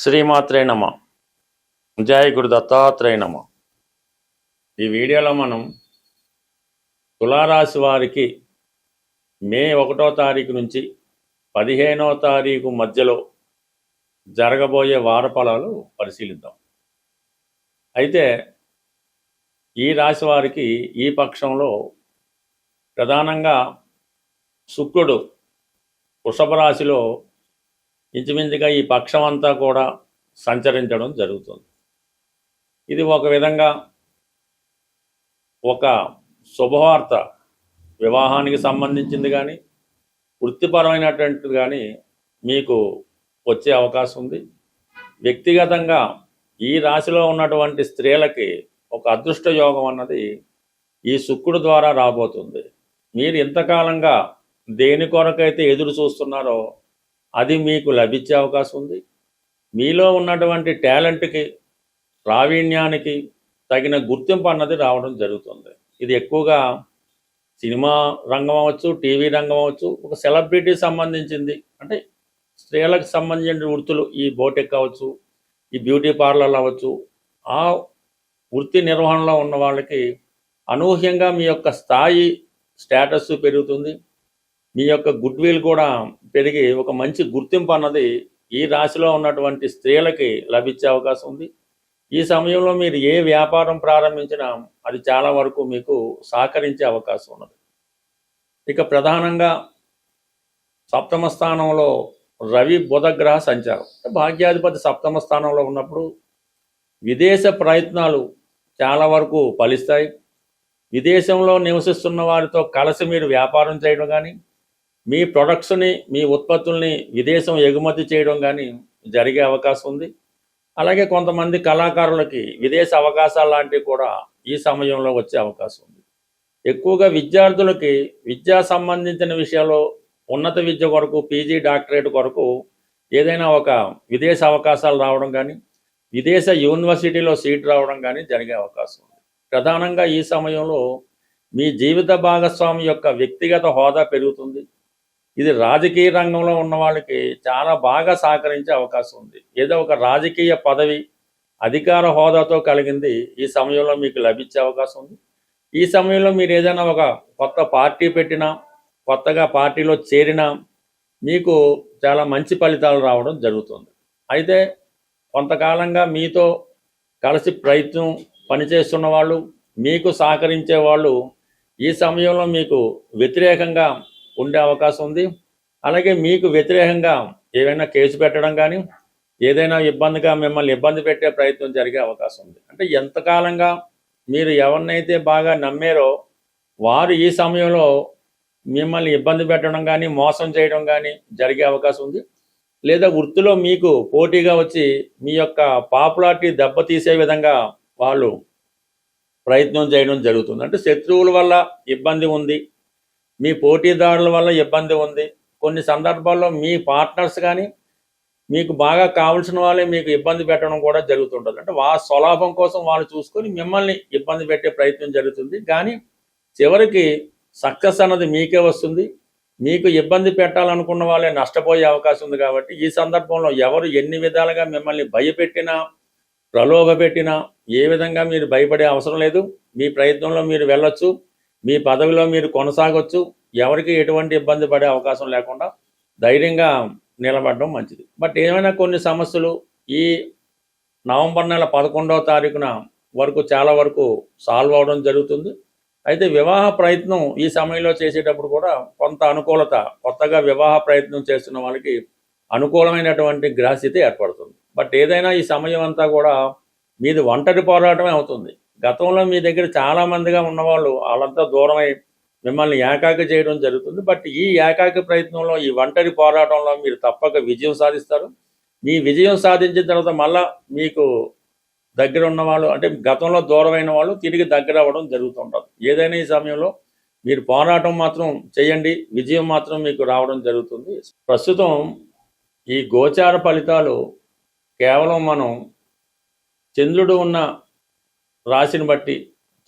శ్రీమాత్రే నమ. జయ గురు దత్తాత్రేయ నమ. ఈ వీడియోలో మనం తులారాశి వారికి మే 1వ తారీఖు నుంచి 15వ తారీఖు మధ్యలో జరగబోయే వార ఫలాలు పరిశీలిద్దాం. అయితే ఈ రాశి వారికి ఈ పక్షంలో ప్రధానంగా శుక్రుడు వృషభ రాశిలో ఇంచుమించుగా ఈ పక్షం అంతా కూడా సంచరించడం జరుగుతుంది. ఇది ఒక విధంగా ఒక శుభవార్త, వివాహానికి సంబంధించింది కానీ వృత్తిపరమైనటువంటిది కానీ మీకు వచ్చే అవకాశం ఉంది. వ్యక్తిగతంగా ఈ రాశిలో ఉన్నటువంటి స్త్రీలకి ఒక అదృష్ట యోగం అన్నది ఈ శుక్రుడు ద్వారా రాబోతుంది. మీరు ఇంతకాలంగా దేని కొరకైతే ఎదురు చూస్తున్నారో అది మీకు లభించే అవకాశం ఉంది. మీలో ఉన్నటువంటి టాలెంట్కి, ప్రావీణ్యానికి తగిన గుర్తింపు అన్నది రావడం జరుగుతుంది. ఇది ఎక్కువగా సినిమా రంగం అవ్వచ్చు, టీవీ రంగం అవ్వచ్చు, ఒక సెలబ్రిటీ సంబంధించింది అంటే స్త్రీలకు సంబంధించిన వృత్తులు, ఈ బోటెక్ అవ్వచ్చు, ఈ బ్యూటీ పార్లర్లు అవ్వచ్చు, ఆ వృత్తి నిర్వహణలో ఉన్న వాళ్ళకి అనూహ్యంగా మీ యొక్క స్థాయి, స్టేటస్ పెరుగుతుంది. మీ యొక్క గుడ్ విల్ కూడా పెరిగి ఒక మంచి గుర్తింపు అన్నది ఈ రాశిలో ఉన్నటువంటి స్త్రీలకి లభించే అవకాశం ఉంది. ఈ సమయంలో మీరు ఏ వ్యాపారం ప్రారంభించినా అది చాలా వరకు మీకు సహకరించే అవకాశం ఉన్నది. ఇక ప్రధానంగా సప్తమ స్థానంలో రవి బుధ గ్రహ సంచారం, భాగ్యాధిపతి సప్తమ స్థానంలో ఉన్నప్పుడు విదేశ ప్రయత్నాలు చాలా వరకు ఫలిస్తాయి. విదేశంలో నివసిస్తున్న వారితో కలిసి మీరు వ్యాపారం చేయడం కానీ, మీ ప్రొడక్ట్స్ని, మీ ఉత్పత్తుల్ని విదేశం ఎగుమతి చేయడం కానీ జరిగే అవకాశం ఉంది. అలాగే కొంతమంది కళాకారులకి విదేశ అవకాశాలు లాంటివి కూడా ఈ సమయంలో వచ్చే అవకాశం ఉంది. ఎక్కువగా విద్యార్థులకి విద్యా సంబంధించిన విషయాల్లో ఉన్నత విద్య కొరకు, పీజీ డాక్టరేట్ కొరకు ఏదైనా ఒక విదేశ అవకాశాలు రావడం కానీ, విదేశ యూనివర్సిటీలో సీట్ రావడం కానీ జరిగే అవకాశం ఉంది. ప్రధానంగా ఈ సమయంలో మీ జీవిత భాగస్వామి యొక్క వ్యక్తిగత హోదా పెరుగుతుంది. ఇది రాజకీయ రంగంలో ఉన్న వాళ్ళకి చాలా బాగా సహకరించే అవకాశం ఉంది. ఏదో ఒక రాజకీయ పదవి, అధికార హోదాతో కలిగింది ఈ సమయంలో మీకు లభించే అవకాశం ఉంది. ఈ సమయంలో మీరు ఏదైనా ఒక కొత్త పార్టీ పెట్టినా, కొత్తగా పార్టీలో చేరినా మీకు చాలా మంచి ఫలితాలు రావడం జరుగుతుంది. అయితే కొంతకాలంగా మీతో కలిసి పనిచేస్తున్న వాళ్ళు, మీకు సహకరించే వాళ్ళు ఈ సమయంలో మీకు వ్యతిరేకంగా ఉండే అవకాశం ఉంది. అలాగే మీకు వ్యతిరేకంగా ఏదైనా కేసు పెట్టడం కానీ, ఏదైనా ఇబ్బందిగా మిమ్మల్ని ఇబ్బంది పెట్టే ప్రయత్నం జరిగే అవకాశం ఉంది. అంటే ఎంతకాలంగా మీరు ఎవరినైతే బాగా నమ్మారో వారు ఈ సమయంలో మిమ్మల్ని ఇబ్బంది పెట్టడం కానీ, మోసం చేయడం కానీ జరిగే అవకాశం ఉంది. లేదా వృత్తిలో మీకు పోటీగా వచ్చి మీ యొక్క పాపులారిటీ దెబ్బతీసే విధంగా వాళ్ళు ప్రయత్నం చేయడం జరుగుతుంది. అంటే శత్రువుల వల్ల ఇబ్బంది ఉంది, మీ పోటీదారుల వల్ల ఇబ్బంది ఉంది. కొన్ని సందర్భాల్లో మీ పార్ట్నర్స్ కానీ మీకు బాగా కావాల్సిన వాళ్ళే మీకు ఇబ్బంది పెట్టడం కూడా జరుగుతుంటుంది. అంటే స్వలాభం కోసం వాళ్ళు చూసుకొని మిమ్మల్ని ఇబ్బంది పెట్టే ప్రయత్నం జరుగుతుంది. కానీ చివరికి సక్సెస్ అన్నది మీకే వస్తుంది. మీకు ఇబ్బంది పెట్టాలనుకున్న వాళ్ళే నష్టపోయే అవకాశం ఉంది. కాబట్టి ఈ సందర్భంలో ఎవరు ఎన్ని విధాలుగా మిమ్మల్ని భయపెట్టినా, ప్రలోభపెట్టినా ఏ విధంగా మీరు భయపడే అవసరం లేదు. మీ ప్రయత్నంలో మీరు వెళ్ళొచ్చు, మీ పదవిలో మీరు కొనసాగొచ్చు. ఎవరికి ఎటువంటి ఇబ్బంది పడే అవకాశం లేకుండా ధైర్యంగా నిలబడడం మంచిది. బట్ ఏమైనా కొన్ని సమస్యలు ఈ నవంబర్ నెల 11వ తారీఖున వరకు చాలా వరకు సాల్వ్ అవడం జరుగుతుంది. అయితే వివాహ ప్రయత్నం ఈ సమయంలో చేసేటప్పుడు కూడా కొంత అనుకూలత, కొత్తగా వివాహ ప్రయత్నం చేస్తున్న వాళ్ళకి అనుకూలమైనటువంటి గ్రహస్థితి ఏర్పడుతుంది. బట్ ఏదైనా ఈ సమయం అంతా కూడా మీది ఒంటరి పోరాటమే అవుతుంది. గతంలో మీ దగ్గర చాలామందిగా ఉన్నవాళ్ళు వాళ్ళంతా దూరమై మిమ్మల్ని ఏకాకి చేయడం జరుగుతుంది. బట్ ఈ ఏకాకి ప్రయత్నంలో, ఈ ఒంటరి పోరాటంలో మీరు తప్పక విజయం సాధిస్తారు. మీ విజయం సాధించిన తర్వాత మళ్ళా మీకు దగ్గర ఉన్నవాళ్ళు, అంటే గతంలో దూరమైన వాళ్ళు తిరిగి దగ్గర అవ్వడం జరుగుతుంటుంది. ఏదైనా ఈ సమయంలో మీరు పోరాటం మాత్రం చేయండి, విజయం మాత్రం మీకు రావడం జరుగుతుంది. ప్రస్తుతం ఈ గోచార ఫలితాలు కేవలం మనం చంద్రుడు ఉన్న రాశిని బట్టి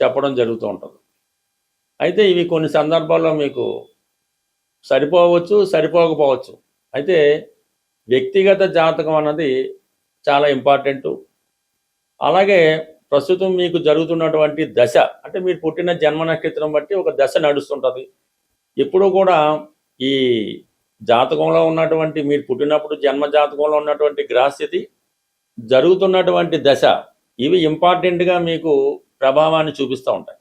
చెప్పడం జరుగుతూ ఉంటుంది. అయితే ఇవి కొన్ని సందర్భాల్లో మీకు సరిపోవచ్చు, సరిపోకపోవచ్చు. అయితే వ్యక్తిగత జాతకం అన్నది చాలా ఇంపార్టెంటు. అలాగే ప్రస్తుతం మీకు జరుగుతున్నటువంటి దశ, అంటే మీరు పుట్టిన జన్మ నక్షత్రం బట్టి ఒక దశ నడుస్తుంటుంది. ఎప్పుడూ కూడా ఈ జాతకంలో ఉన్నటువంటి, మీరు పుట్టినప్పుడు జన్మ జాతకంలో ఉన్నటువంటి గ్రహస్థితి, జరుగుతున్నటువంటి దశ, ఇవి ఇంపార్టెంట్గా మీకు ప్రభావాన్ని చూపిస్తూ ఉంటాయి.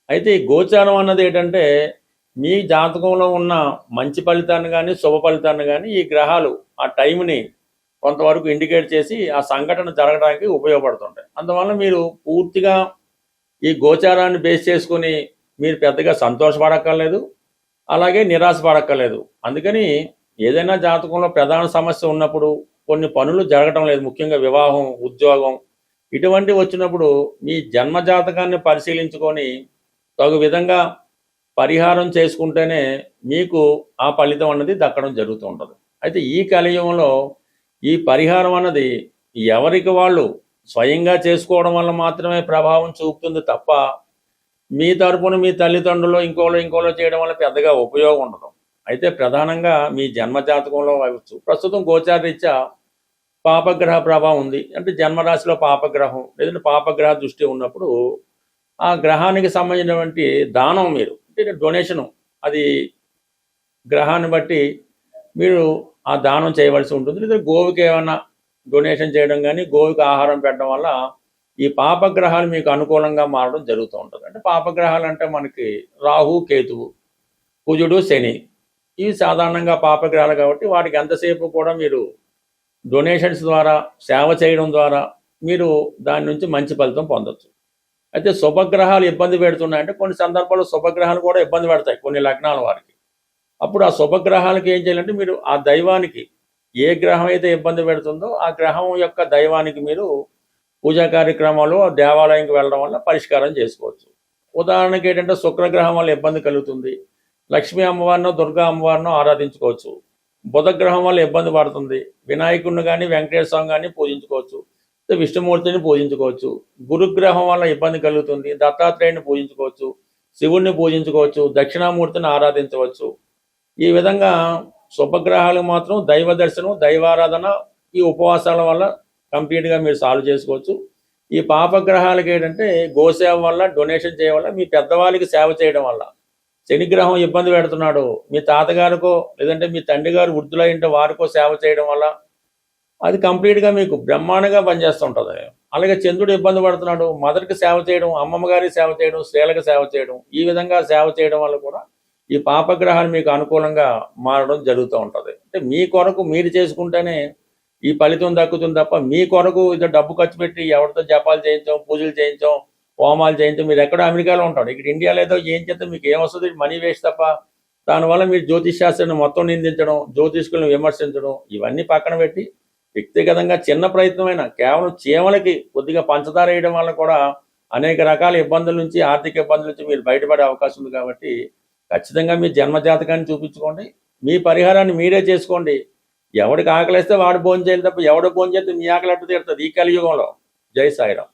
అయితే ఈ గోచారం అన్నది ఏంటంటే, మీ జాతకంలో ఉన్న మంచి ఫలితాన్ని కానీ శుభ ఫలితాన్ని కానీ ఈ గ్రహాలు ఆ టైంని కొంతవరకు ఇండికేట్ చేసి ఆ సంఘటన జరగడానికి ఉపయోగపడుతుంటాయి. అందువల్ల మీరు పూర్తిగా ఈ గోచారాన్ని బేస్ చేసుకొని మీరు పెద్దగా సంతోషపడక్కర్లేదు, అలాగే నిరాశపడక్కర్లేదు. అందుకని ఏదైనా జాతకంలో ప్రధాన సమస్య ఉన్నప్పుడు, కొన్ని పనులు జరగటం లేదు, ముఖ్యంగా వివాహం, ఉద్యోగం ఇటువంటివి వచ్చినప్పుడు మీ జన్మ జాతకాన్ని పరిశీలించుకొని తగు విధంగా పరిహారం చేసుకుంటేనే మీకు ఆ ఫలితం అన్నది దక్కడం జరుగుతూ ఉంటుంది. అయితే ఈ కలియుగంలో ఈ పరిహారం అన్నది ఎవరికి వాళ్ళు స్వయంగా చేసుకోవడం వల్ల మాత్రమే ప్రభావం చూపుతుంది తప్ప, మీ తరపున మీ తల్లిదండ్రులు ఇంకోలో చేయడం వల్ల పెద్దగా ఉపయోగం ఉండదు. అయితే ప్రధానంగా మీ జన్మ జాతకంలో అవచ్చు, ప్రస్తుతం గోచారరీత్యా పాపగ్రహ ప్రభావం ఉంది. అంటే జన్మరాశిలో పాపగ్రహం లేదంటే పాపగ్రహ దృష్టి ఉన్నప్పుడు ఆ గ్రహానికి సంబంధించినటువంటి దానం, మీరు అంటే డొనేషను, అది గ్రహాన్ని బట్టి మీరు ఆ దానం చేయవలసి ఉంటుంది. లేదా గోవుకి ఏమైనా డొనేషన్ చేయడం కానీ, గోవుకి ఆహారం పెట్టడం వల్ల ఈ పాపగ్రహాలు మీకు అనుకూలంగా మారడం జరుగుతూ ఉంటుంది. అంటే పాపగ్రహాలు అంటే మనకి రాహు, కేతువు, కుజుడు, శని, ఇవి సాధారణంగా పాపగ్రహాలు కాబట్టి వాటికి ఎంతసేపు కూడా మీరు డొనేషన్స్ ద్వారా, సేవ చేయడం ద్వారా మీరు దాని నుంచి మంచి ఫలితం పొందొచ్చు. అయితే శుభగ్రహాలు ఇబ్బంది పెడుతున్నాయంటే కొన్ని సందర్భాల్లో శుభగ్రహాలు కూడా ఇబ్బంది పెడతాయి కొన్ని లగ్నాల వారికి. అప్పుడు ఆ శుభగ్రహాలకి ఏం చేయాలంటే, మీరు ఆ దైవానికి, ఏ గ్రహం అయితే ఇబ్బంది పెడుతుందో ఆ గ్రహం యొక్క దైవానికి మీరు పూజా కార్యక్రమాలు దేవాలయంకి వెళ్ళడం వల్ల పరిష్కారం చేసుకోవచ్చు. ఉదాహరణకి ఏంటంటే, శుక్రగ్రహం వల్ల ఇబ్బంది కలుగుతుంది, లక్ష్మీ అమ్మవారినో దుర్గా అమ్మవారినో ఆరాధించుకోవచ్చు. బుధగ్రహం వల్ల ఇబ్బంది పడుతుంది, వినాయకుడిని కానీ వెంకటేశ్వర స్వామి కానీ పూజించుకోవచ్చు, విష్ణుమూర్తిని పూజించుకోవచ్చు. గురుగ్రహం వల్ల ఇబ్బంది కలుగుతుంది, దత్తాత్రేయుని పూజించుకోవచ్చు, శివుణ్ణి పూజించుకోవచ్చు, దక్షిణామూర్తిని ఆరాధించవచ్చు. ఈ విధంగా శుభగ్రహాలు మాత్రం దైవ దర్శనం, దైవారాధన, ఈ ఉపవాసాల వల్ల కంప్లీట్గా మీరు సాల్వ్ చేసుకోవచ్చు. ఈ పాపగ్రహాలకి ఏంటంటే, గోసేవ వల్ల, డొనేషన్ చేయడం వల్ల, మీ పెద్దవాళ్ళకి సేవ చేయడం వల్ల, శనిగ్రహం ఇబ్బంది పెడుతున్నాడు, మీ తాతగారికో లేదంటే మీ తండ్రి గారు వృద్ధులైంటే వారికో సేవ చేయడం వల్ల అది కంప్లీట్గా మీకు బ్రహ్మాండంగా పనిచేస్తుంటుంది. అలాగే చంద్రుడు ఇబ్బంది పడుతున్నాడు, మదర్కి సేవ చేయడం, అమ్మమ్మ గారికి సేవ చేయడం, స్త్రీలకు సేవ చేయడం, ఈ విధంగా సేవ చేయడం వల్ల కూడా ఈ పాపగ్రహాలు మీకు అనుకూలంగా మారడం జరుగుతూ ఉంటుంది. అంటే మీ కొరకు మీరు చేసుకుంటేనే ఈ ఫలితం దక్కుతుంది తప్ప, మీ కొరకు ఇది డబ్బు ఖర్చు పెట్టి ఎవరితో జపాలు చేయించాం, పూజలు చేయించాం, హోమాలు చేయించాం, మీరు ఎక్కడో అమెరికాలో ఉంటాడు, ఇక్కడ ఇండియాలో ఏదో ఏం చేస్తే మీకు ఏమొస్తుంది, మనీ వేస్ట్ తప్ప. దానివల్ల మీరు జ్యోతిష్ శాస్త్రాన్ని మొత్తం నిందించడం, జ్యోతిష్కులను విమర్శించడం, ఇవన్నీ పక్కన పెట్టి వ్యక్తిగతంగా చిన్న ప్రయత్నమైన కేవలం చీమలకి కొద్దిగా పంచదార వేయడం వల్ల కూడా అనేక రకాల ఇబ్బందుల నుంచి, ఆర్థిక ఇబ్బందుల నుంచి మీరు బయటపడే అవకాశం ఉంది. కాబట్టి ఖచ్చితంగా మీ జన్మజాతకాన్ని చూపించుకోండి, మీ పరిహారాన్ని మీరే చేసుకోండి. ఎవడికి ఆకలిస్తే వాడు భోజనం చేయాలి తప్ప, ఎవడు భోజనం చేస్తే మీ ఆకలి అట్టు తీరుతుంది ఈ కలియుగంలో. జై సాయిరాం.